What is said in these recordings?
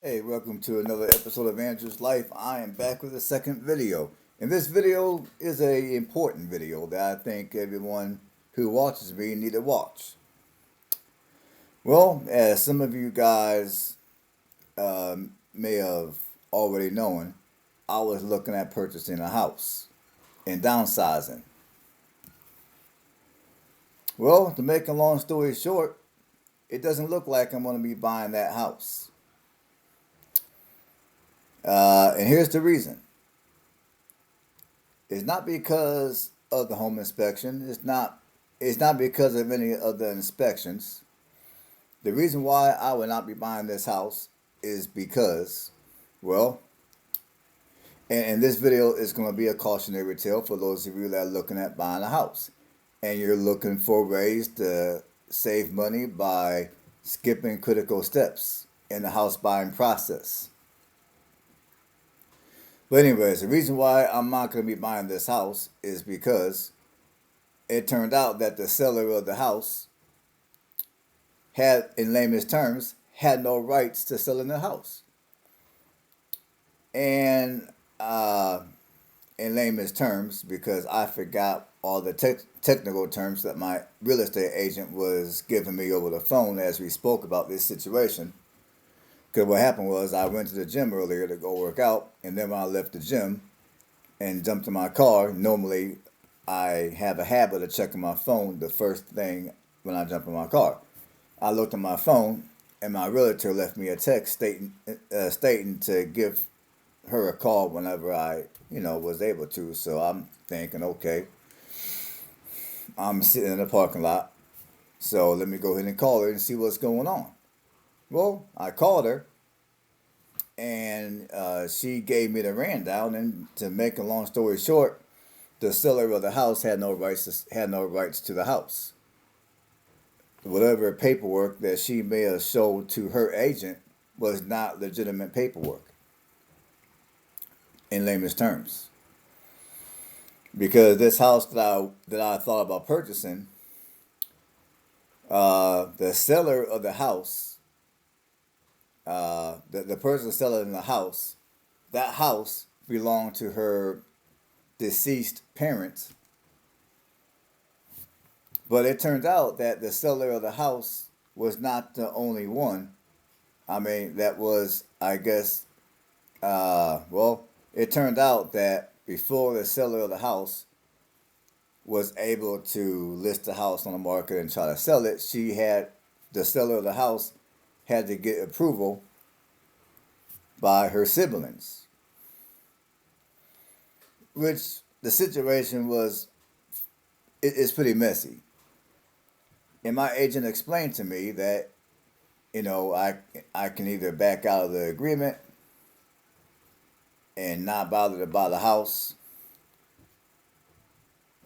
Hey, welcome to another episode of Andrew's Life. I am back with a second video. And this video is a important video that I think everyone who watches me need to watch. Well, as some of you guys may have already known, I was looking at purchasing a house and downsizing. Well, to make a long story short, it doesn't look like I'm going to be buying that house. And here's the reason. It's not because of the home inspection. It's not because of any of the inspections. The reason why I would not be buying this house is because, well, and this video is going to be a cautionary tale for those of you that are looking at buying a house. And you're looking for ways to save money by skipping critical steps in the house buying process. But anyways, the reason why I'm not going to be buying this house is because it turned out that the seller of the house had, in layman's terms, had no rights to selling the house. And in layman's terms, because I forgot all the technical terms that my real estate agent was giving me over the phone as we spoke about this situation. Because what happened was I went to the gym earlier to go work out, and then when I left the gym and jumped in my car, normally I have a habit of checking my phone the first thing when I jump in my car. I looked at my phone, and my realtor left me a text stating to give her a call whenever I, was able to. So I'm thinking, okay, I'm sitting in the parking lot, so let me go ahead and call her and see what's going on. Well, I called her, and she gave me the rundown. And to make a long story short, the seller of the house had no rights to the house. Whatever paperwork that she may have showed to her agent was not legitimate paperwork, in layman's terms. Because this house that I thought about purchasing, the seller of the house, the person selling the house, that house belonged to her deceased parents. But it turned out that the seller of the house was not the only one. I mean, that was, I guess, it turned out that before the seller of the house was able to list the house on the market and try to sell it, the seller of the house had to get approval by her siblings, which the situation is pretty messy. And my agent explained to me that, I can either back out of the agreement and not bother to buy the house,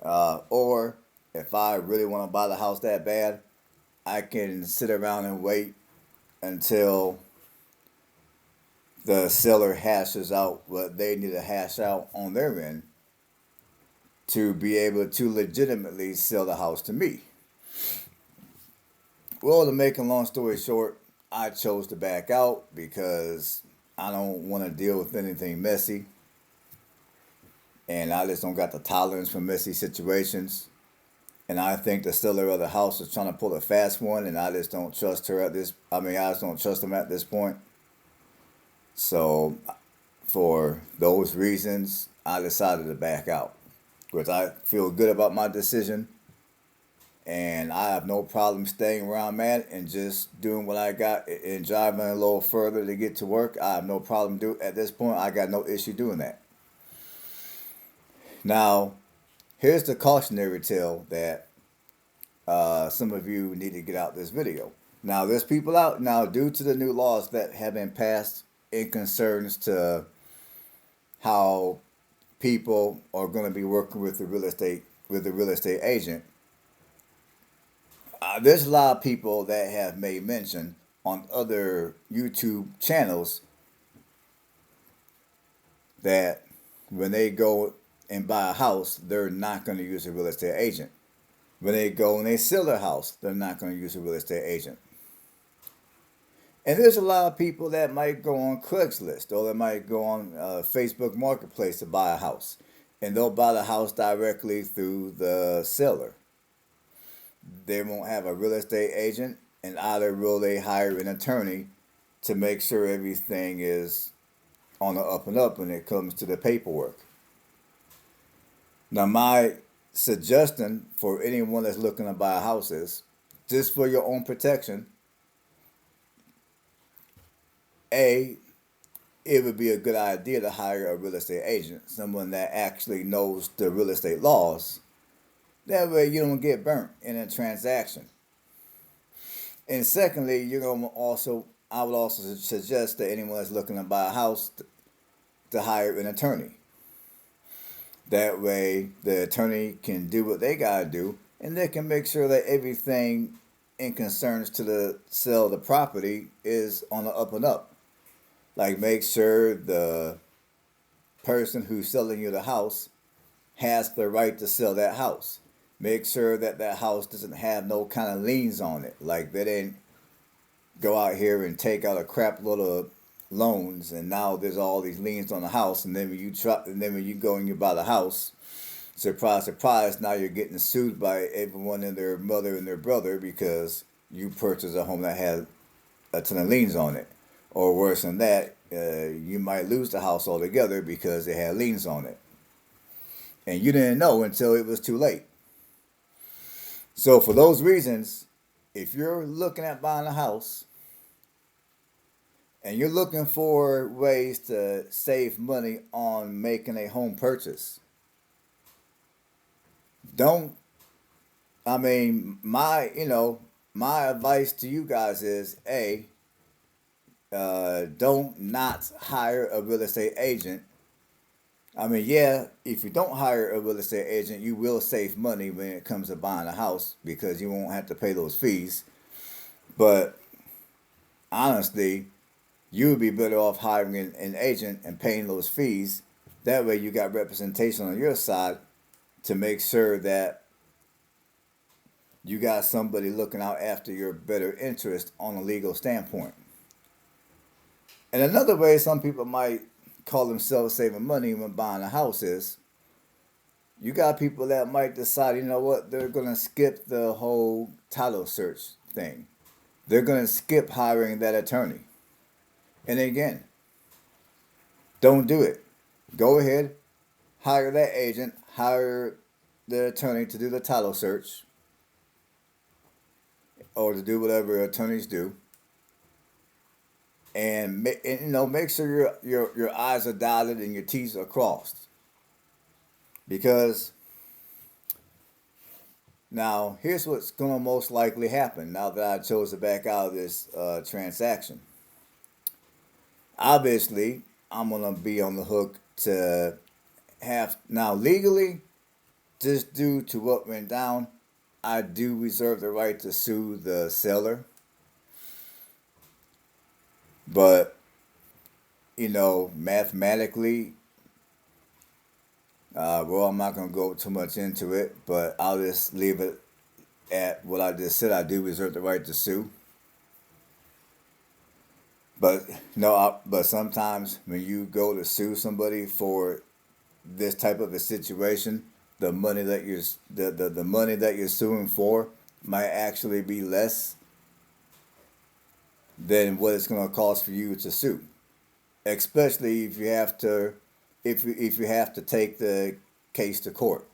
or if I really want to buy the house that bad, I can sit around and wait until the seller hashes out what they need to hash out on their end to be able to legitimately sell the house to me. Well, to make a long story short, I chose to back out because I don't want to deal with anything messy. And I just don't got the tolerance for messy situations. And I think the seller of the house is trying to pull a fast one, and I just don't trust her I just don't trust him at this point. So, for those reasons, I decided to back out. Because I feel good about my decision, and I have no problem staying where I'm at and just doing what I got and driving a little further to get to work. I have no problem at this point. I got no issue doing that. Now, here's the cautionary tale that some of you need to get out this video. Now, there's people out now, due to the new laws that have been passed in concerns to how people are going to be working with the real estate agent. There's a lot of people that have made mention on other YouTube channels that when they go and buy a house, they're not going to use a real estate agent. When they go and they sell their house, they're not going to use a real estate agent. And there's a lot of people that might go on Craigslist or they might go on Facebook Marketplace to buy a house. And they'll buy the house directly through the seller. They won't have a real estate agent, and either will they hire an attorney to make sure everything is on the up and up when it comes to the paperwork. Now, my suggestion for anyone that's looking to buy a house is just for your own protection. A, it would be a good idea to hire a real estate agent, someone that actually knows the real estate laws. That way, you don't get burnt in a transaction. And secondly, you're gonna also, I would also suggest that anyone that's looking to buy a house to hire an attorney. That way, the attorney can do what they gotta do, and they can make sure that everything in concerns to the sale of the property is on the up and up. Like, make sure the person who's selling you the house has the right to sell that house. Make sure that that house doesn't have no kind of liens on it. Like, they didn't go out here and take out a crap load of loans, and now there's all these liens on the house. And then when you go and you buy the house, surprise, surprise, now you're getting sued by everyone and their mother and their brother because you purchased a home that had a ton of liens on it. Or worse than that, you might lose the house altogether because it had liens on it. And you didn't know until it was too late. So, for those reasons, if you're looking at buying a house and you're looking for ways to save money on making a home purchase, don't, I mean, my advice to you guys is A, don't not hire a real estate agent. I mean, yeah, if you don't hire a real estate agent, you will save money when it comes to buying a house because you won't have to pay those fees. But honestly, you would be better off hiring an agent and paying those fees. That way, you got representation on your side to make sure that you got somebody looking out after your better interest on a legal standpoint. And another way some people might call themselves saving money when buying a house is you got people that might decide, you know what, they're going to skip the whole title search thing. They're going to skip hiring that attorney. And again, don't do it. Go ahead, hire that agent, hire the attorney to do the title search or to do whatever attorneys do. And make sure your I's are dotted and your T's are crossed. Because now here's what's gonna most likely happen now that I chose to back out of this transaction. Obviously, I'm gonna be on the hook to have now legally, just due to what went down, I do reserve the right to sue the seller. But mathematically, well, I'm not gonna go too much into it, but I'll just leave it at what I just said. I do reserve the right to sue. But no, but sometimes when you go to sue somebody for this type of a situation, the money that the money that you're suing for might actually be less than what it's going to cost for you to sue. Especially if you have to if you have to take the case to court.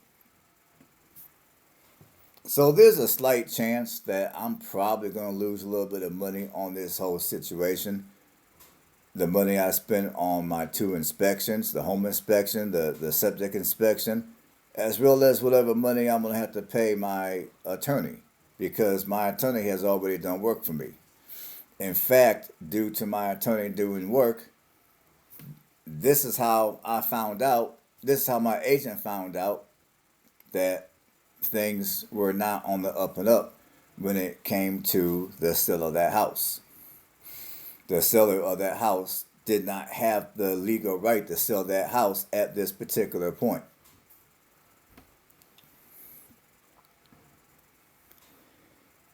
So there's a slight chance that I'm probably going to lose a little bit of money on this whole situation. The money I spent on my two inspections, the home inspection, the septic inspection, as well as whatever money I'm going to have to pay my attorney because my attorney has already done work for me. In fact, due to my attorney doing work, this is how I found out, this is how my agent found out that things were not on the up and up when it came to the sale of that house. The seller of that house did not have the legal right to sell that house at this particular point.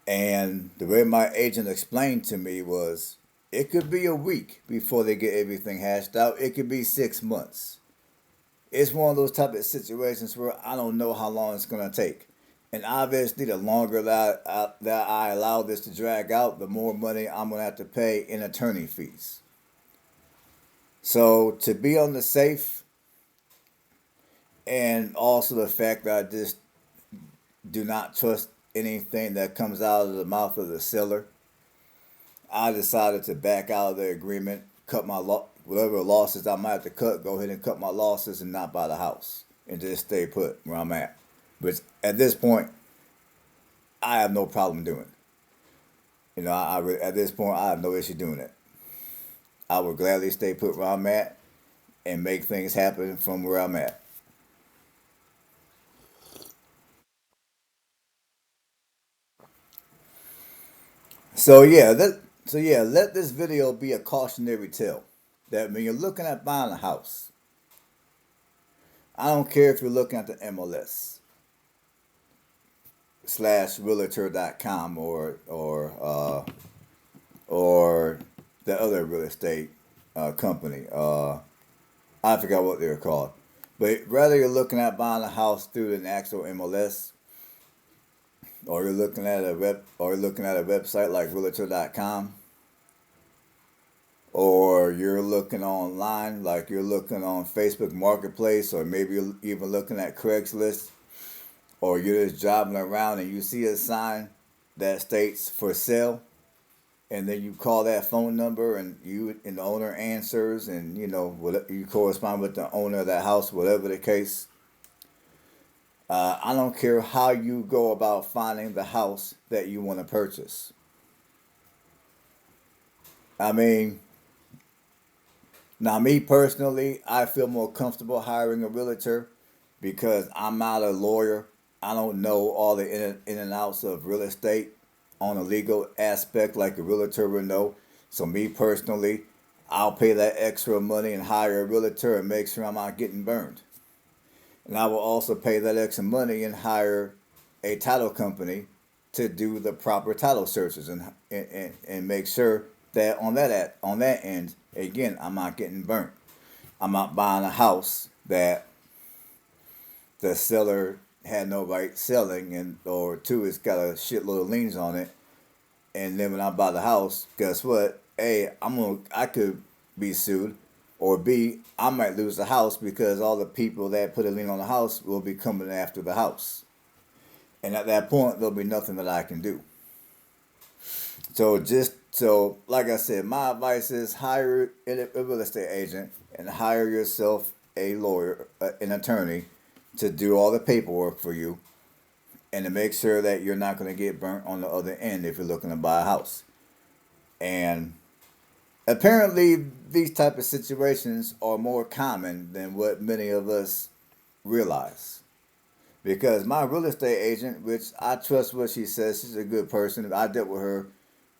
And the way my agent explained to me was It could be a week before they get everything hashed out. It could be 6 months. It's one of those type of situations where I don't know how long it's gonna take. And obviously, the longer that I allow this to drag out, the more money I'm gonna have to pay in attorney fees. So to be on the safe, and also the fact that I just do not trust anything that comes out of the mouth of the seller, I decided to back out of the agreement, cut my whatever losses I might have to cut, go ahead and cut my losses and not buy the house and just stay put where I'm at. Which at this point, I have no problem doing. At this point, I have no issue doing it. I would gladly stay put where I'm at and make things happen from where I'm at. Let this video be a cautionary tale that when you're looking at buying a house, I don't care if you're looking at the MLS slash realtor.com or the other real estate company. I forgot what they're called. But whether you're looking at buying a house through an actual MLS, or you're looking at a website like realtor.com, or you're looking online like you're looking on Facebook Marketplace, or maybe you're even looking at Craigslist, or you're just driving around and you see a sign that states for sale, and then you call that phone number and the owner answers, and what you correspond with the owner of that house, whatever the case. I don't care how you go about finding the house that you want to purchase. I mean, now me personally, I feel more comfortable hiring a realtor because I'm not a lawyer. I don't know all the in and outs of real estate on a legal aspect like a realtor would know. So me personally, I'll pay that extra money and hire a realtor and make sure I'm not getting burned. And I will also pay that extra money and hire a title company to do the proper title searches and make sure that on that end, again, I'm not getting burnt. I'm not buying a house that the seller had no right selling, and or two, it's got a shitload of liens on it. And then when I buy the house, guess what? A, I could be sued, or B, I might lose the house because all the people that put a lien on the house will be coming after the house. And at that point, there'll be nothing that I can do. So like I said, my advice is hire a real estate agent and hire yourself a lawyer, an attorney, to do all the paperwork for you, and to make sure that you're not going to get burnt on the other end if you're looking to buy a house. And apparently, these type of situations are more common than what many of us realize. Because my real estate agent, which I trust what she says, she's a good person. I dealt with her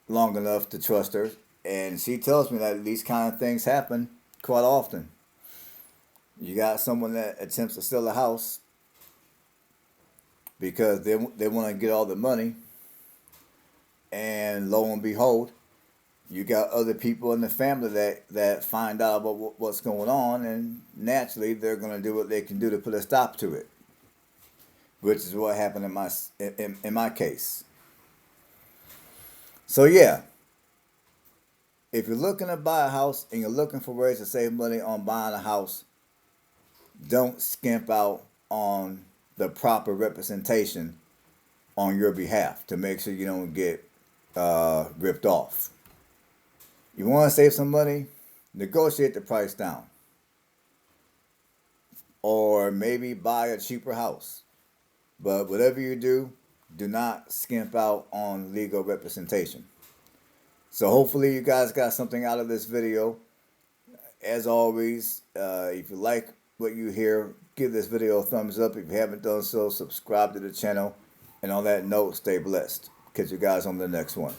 long enough to trust her, and she tells me that these kind of things happen quite often. You got someone that attempts to sell a house because they want to get all the money, and lo and behold, you got other people in the family that find out about what's going on, and naturally they're going to do what they can do to put a stop to it, which is what happened in my case. So yeah, if you're looking to buy a house and you're looking for ways to save money on buying a house, don't skimp out on the proper representation on your behalf to make sure you don't get ripped off. You want to save some money? Negotiate the price down. Or maybe buy a cheaper house. But whatever you do, do not skimp out on legal representation. So hopefully you guys got something out of this video. As always, if you like what you hear, give this video a thumbs up. If you haven't done so, subscribe to the channel. And on that note, stay blessed. Catch you guys on the next one.